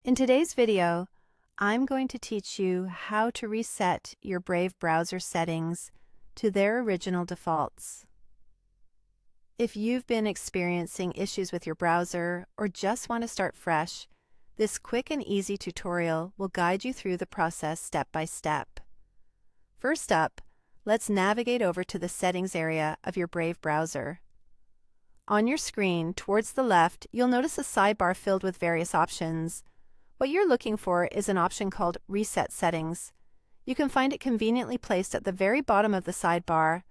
In today's video, I'm going to teach you how to reset your Brave browser settings to their original defaults. If you've been experiencing issues with your browser or just want to start fresh, this quick and easy tutorial will guide you through the process step by step. First up, let's navigate over to the settings area of your Brave browser. On your screen, towards the left, you'll notice a sidebar filled with various options. What you're looking for is an option called Reset Settings. You can find it conveniently placed at the very bottom of the sidebar.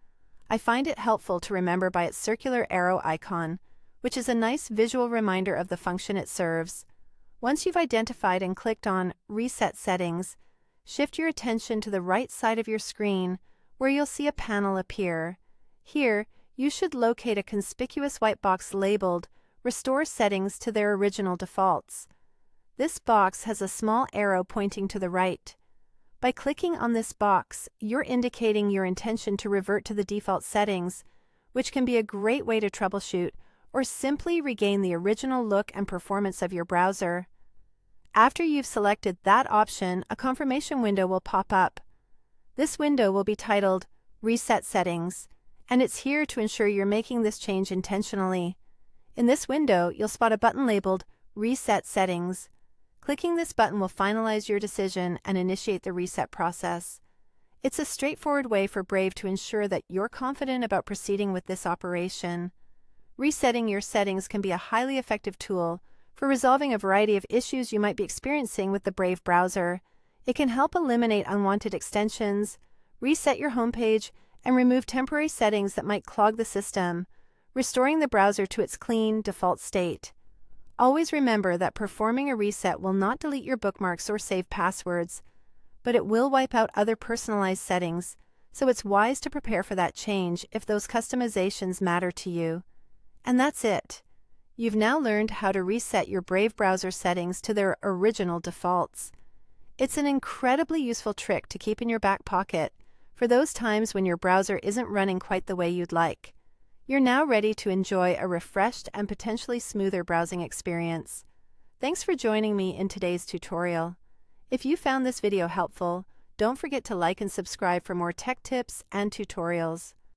I find it helpful to remember by its circular arrow icon, which is a nice visual reminder of the function it serves. Once you've identified and clicked on Reset Settings, shift your attention to the right side of your screen where you'll see a panel appear. Here, you should locate a conspicuous white box labeled Restore Settings to their original defaults. This box has a small arrow pointing to the right. By clicking on this box, you're indicating your intention to revert to the default settings, which can be a great way to troubleshoot or simply regain the original look and performance of your browser. After you've selected that option, a confirmation window will pop up. This window will be titled Reset Settings, and it's here to ensure you're making this change intentionally. In this window, you'll spot a button labeled Reset Settings. Clicking this button will finalize your decision and initiate the reset process. It's a straightforward way for Brave to ensure that you're confident about proceeding with this operation. Resetting your settings can be a highly effective tool for resolving a variety of issues you might be experiencing with the Brave browser. It can help eliminate unwanted extensions, reset your homepage, and remove temporary settings that might clog the system, restoring the browser to its clean, default state. Always remember that performing a reset will not delete your bookmarks or save passwords, but it will wipe out other personalized settings, so it's wise to prepare for that change if those customizations matter to you. And that's it. You've now learned how to reset your Brave browser settings to their original defaults. It's an incredibly useful trick to keep in your back pocket for those times when your browser isn't running quite the way you'd like. You're now ready to enjoy a refreshed and potentially smoother browsing experience. Thanks for joining me in today's tutorial. If you found this video helpful, don't forget to like and subscribe for more tech tips and tutorials.